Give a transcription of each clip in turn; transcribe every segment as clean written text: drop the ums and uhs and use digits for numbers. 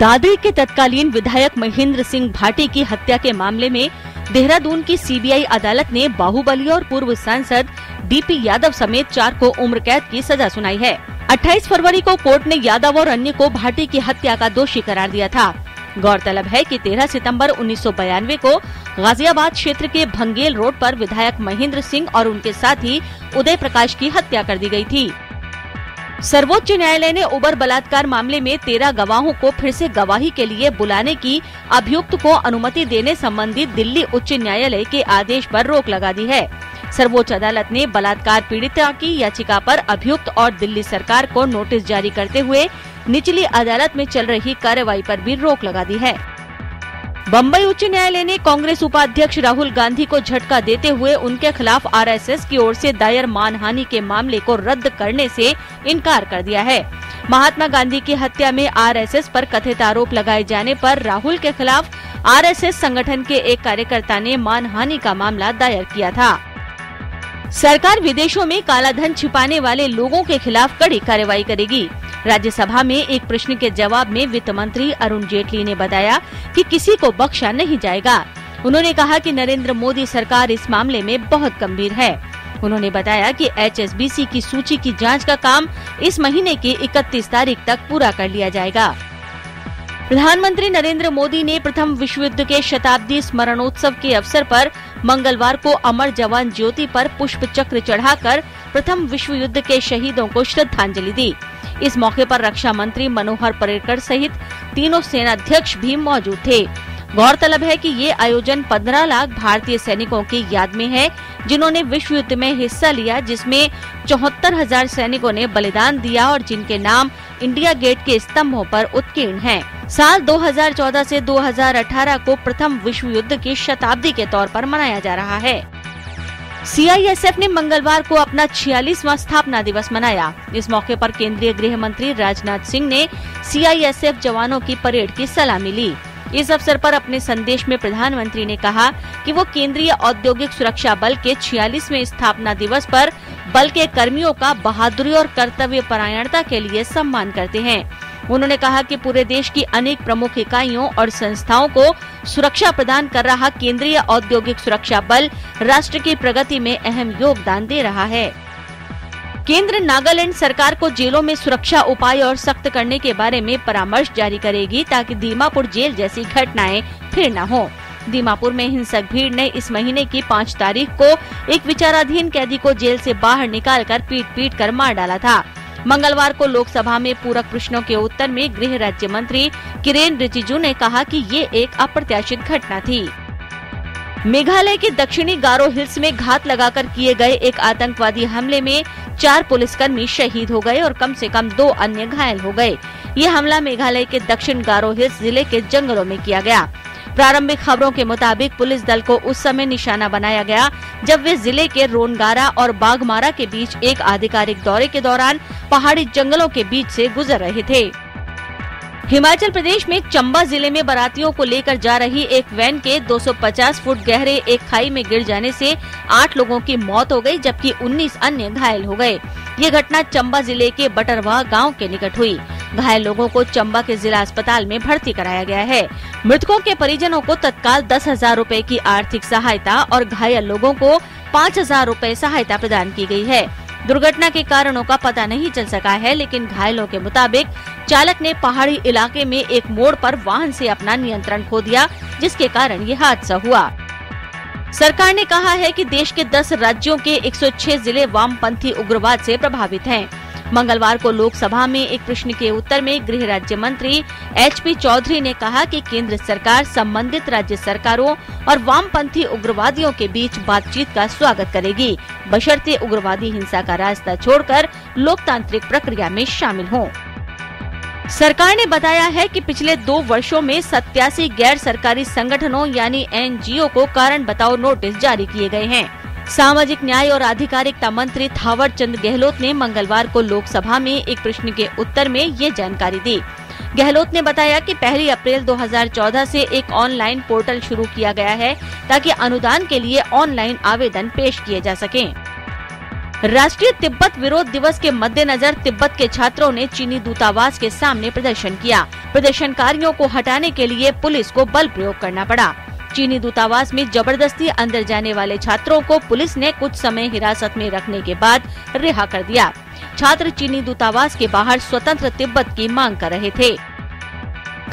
दादरी के तत्कालीन विधायक महेंद्र सिंह भाटी की हत्या के मामले में देहरादून की सीबीआई अदालत ने बाहुबली और पूर्व सांसद डीपी यादव समेत 4 को उम्र कैद की सजा सुनाई है। 28 फरवरी को कोर्ट ने यादव और अन्य को भाटी की हत्या का दोषी करार दिया था। गौरतलब है कि 13 सितंबर 1992 को गाजियाबाद क्षेत्र के भंगेल रोड पर विधायक महेंद्र सिंह और उनके साथी उदय प्रकाश की हत्या कर दी गई थी। सर्वोच्च न्यायालय ने उबर बलात्कार मामले में 13 गवाहों को फिर से गवाही के लिए बुलाने की अभियुक्त को अनुमति देने संबंधी दिल्ली उच्च न्यायालय के आदेश पर रोक लगा दी है। सर्वोच्च अदालत ने बलात्कार पीड़िता की याचिका पर अभियुक्त और दिल्ली सरकार को नोटिस जारी करते हुए निचली अदालत में चल रही कार्रवाई पर भी रोक लगा दी है। बम्बई उच्च न्यायालय ने कांग्रेस उपाध्यक्ष राहुल गांधी को झटका देते हुए उनके खिलाफ आरएसएस की ओर से दायर मानहानि के मामले को रद्द करने से इनकार कर दिया है। महात्मा गांधी की हत्या में आरएसएस पर कथित आरोप लगाए जाने पर राहुल के खिलाफ आरएसएस संगठन के एक कार्यकर्ता ने मानहानि का मामला दायर किया था। सरकार विदेशों में काला धन छिपाने वाले लोगों के खिलाफ कड़ी कार्रवाई करेगी। राज्यसभा में एक प्रश्न के जवाब में वित्त मंत्री अरुण जेटली ने बताया कि किसी को बख्शा नहीं जाएगा। उन्होंने कहा कि नरेंद्र मोदी सरकार इस मामले में बहुत गंभीर है। उन्होंने बताया कि HSBC की सूची की जांच का काम इस महीने की 31 तारीख तक पूरा कर लिया जाएगा। प्रधानमंत्री नरेंद्र मोदी ने प्रथम विश्व युद्ध के शताब्दी स्मरणोत्सव के अवसर पर मंगलवार को अमर जवान ज्योति पर पुष्प चक्र चढ़ाकर प्रथम विश्व युद्ध के शहीदों को श्रद्धांजलि दी। इस मौके पर रक्षा मंत्री मनोहर पर्रिकर सहित तीनों सेनाध्यक्ष भी मौजूद थे। गौरतलब है कि ये आयोजन 15 लाख भारतीय सैनिकों की याद में है जिन्होंने विश्व युद्ध में हिस्सा लिया, जिसमें 74,000 सैनिकों ने बलिदान दिया और जिनके नाम इंडिया गेट के स्तंभों पर उत्कीर्ण हैं। साल 2014 से 2018 को प्रथम विश्व युद्ध की शताब्दी के तौर पर मनाया जा रहा है। CISF ने मंगलवार को अपना 46वां स्थापना दिवस मनाया। इस मौके पर केंद्रीय गृह मंत्री राजनाथ सिंह ने CISF जवानों की परेड की सलामी ली। इस अवसर पर अपने संदेश में प्रधानमंत्री ने कहा कि वो केंद्रीय औद्योगिक सुरक्षा बल के 46वें स्थापना दिवस पर बल के कर्मियों का बहादुरी और कर्तव्य परायणता के लिए सम्मान करते हैं। उन्होंने कहा कि पूरे देश की अनेक प्रमुख इकाइयों और संस्थाओं को सुरक्षा प्रदान कर रहा केंद्रीय औद्योगिक सुरक्षा बल राष्ट्र की प्रगति में अहम योगदान दे रहा है। केंद्र नागालैंड सरकार को जेलों में सुरक्षा उपाय और सख्त करने के बारे में परामर्श जारी करेगी ताकि दीमापुर जेल जैसी घटनाएं फिर न हो। दीमापुर में हिंसक भीड़ ने इस महीने की 5 तारीख को एक विचाराधीन कैदी को जेल से बाहर निकालकर पीट कर मार डाला था। मंगलवार को लोकसभा में पूरक प्रश्नों के उत्तर में गृह राज्य मंत्री किरेन रिजिजू ने कहा कि ये एक अप्रत्याशित घटना थी। मेघालय के दक्षिणी गारो हिल्स में घात लगाकर किए गए एक आतंकवादी हमले में 4 पुलिसकर्मी शहीद हो गए और कम से कम 2 अन्य घायल हो गए। ये हमला मेघालय के दक्षिण गारो हिल्स जिले के जंगलों में किया गया। प्रारंभिक खबरों के मुताबिक पुलिस दल को उस समय निशाना बनाया गया जब वे जिले के रोनगारा और बाघमारा के बीच एक आधिकारिक दौरे के दौरान पहाड़ी जंगलों के बीच से गुजर रहे थे। हिमाचल प्रदेश में चंबा जिले में बारातियों को लेकर जा रही एक वैन के 250 फुट गहरे एक खाई में गिर जाने से 8 लोगों की मौत हो गई, जबकि 19 अन्य घायल हो गए। ये घटना चंबा जिले के बटरवाह गांव के निकट हुई। घायल लोगों को चंबा के जिला अस्पताल में भर्ती कराया गया है। मृतकों के परिजनों को तत्काल 10,000 रूपए की आर्थिक सहायता और घायल लोगों को 5,000 रूपए सहायता प्रदान की गई है। दुर्घटना के कारणों का पता नहीं चल सका है, लेकिन घायलों के मुताबिक चालक ने पहाड़ी इलाके में एक मोड़ पर वाहन से अपना नियंत्रण खो दिया, जिसके कारण ये हादसा हुआ। सरकार ने कहा है कि देश के 10 राज्यों के 106 जिले वामपंथी उग्रवाद से प्रभावित हैं। मंगलवार को लोकसभा में एक प्रश्न के उत्तर में गृह राज्य मंत्री HP चौधरी ने कहा कि केंद्र सरकार संबंधित राज्य सरकारों और वामपंथी उग्रवादियों के बीच बातचीत का स्वागत करेगी, बशर्ते उग्रवादी हिंसा का रास्ता छोड़कर लोकतांत्रिक प्रक्रिया में शामिल हों। सरकार ने बताया है कि पिछले 2 वर्षों में 87 गैर सरकारी संगठनों यानी NGO को कारण बताओ नोटिस जारी किए गए हैं। सामाजिक न्याय और आधिकारिकता मंत्री थावर चंद गहलोत ने मंगलवार को लोकसभा में एक प्रश्न के उत्तर में ये जानकारी दी। गहलोत ने बताया कि 1 अप्रैल 2014 से एक ऑनलाइन पोर्टल शुरू किया गया है ताकि अनुदान के लिए ऑनलाइन आवेदन पेश किए जा सकें। राष्ट्रीय तिब्बत विरोध दिवस के मद्देनजर तिब्बत के छात्रों ने चीनी दूतावास के सामने प्रदर्शन किया। प्रदर्शनकारियों को हटाने के लिए पुलिस को बल प्रयोग करना पड़ा। चीनी दूतावास में जबरदस्ती अंदर जाने वाले छात्रों को पुलिस ने कुछ समय हिरासत में रखने के बाद रिहा कर दिया। छात्र चीनी दूतावास के बाहर स्वतंत्र तिब्बत की मांग कर रहे थे।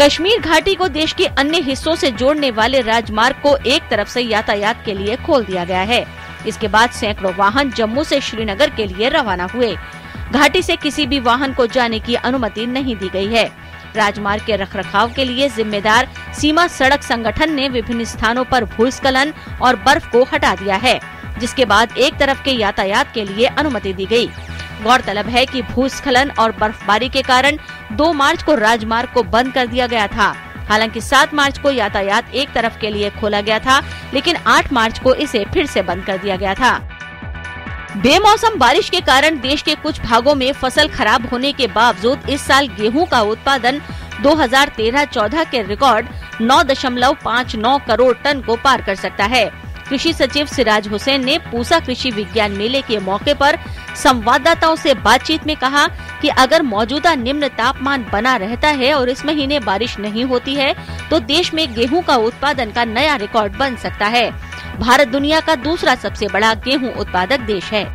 कश्मीर घाटी को देश के अन्य हिस्सों से जोड़ने वाले राजमार्ग को एक तरफ से यातायात के लिए खोल दिया गया है। इसके बाद सैकड़ों वाहन जम्मू से श्रीनगर के लिए रवाना हुए। घाटी से किसी भी वाहन को जाने की अनुमति नहीं दी गई है। राजमार्ग के रखरखाव के लिए जिम्मेदार सीमा सड़क संगठन ने विभिन्न स्थानों पर भूस्खलन और बर्फ को हटा दिया है, जिसके बाद एक तरफ के यातायात के लिए अनुमति दी गई। गौरतलब है कि भूस्खलन और बर्फबारी के कारण 2 मार्च को राजमार्ग को बंद कर दिया गया था। हालांकि 7 मार्च को यातायात एक तरफ के लिए खोला गया था, लेकिन 8 मार्च को इसे फिर से बंद कर दिया गया था। बेमौसम बारिश के कारण देश के कुछ भागों में फसल खराब होने के बावजूद इस साल गेहूं का उत्पादन 2013-14 के रिकॉर्ड 9.59 करोड़ टन को पार कर सकता है। कृषि सचिव सिराज हुसैन ने पूसा कृषि विज्ञान मेले के मौके पर संवाददाताओं से बातचीत में कहा कि अगर मौजूदा निम्न तापमान बना रहता है और इस महीने बारिश नहीं होती है तो देश में गेहूं का उत्पादन का नया रिकॉर्ड बन सकता है। भारत दुनिया का दूसरा सबसे बड़ा गेहूं उत्पादक देश है।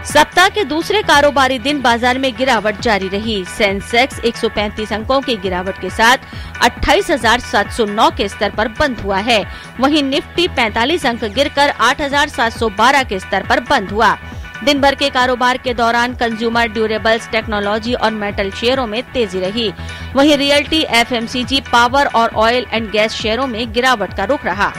सप्ताह के दूसरे कारोबारी दिन बाजार में गिरावट जारी रही। सेंसेक्स 135 अंकों की गिरावट के साथ 28,709 के स्तर पर बंद हुआ है। वहीं निफ्टी 45 अंक गिरकर 8,712 के स्तर पर बंद हुआ। दिन भर के कारोबार के दौरान कंज्यूमर ड्यूरेबल्स, टेक्नोलॉजी और मेटल शेयरों में तेजी रही। वहीं रियल्टी, एफएमसीजी, पावर और ऑयल एंड गैस शेयरों में गिरावट का रुख रहा।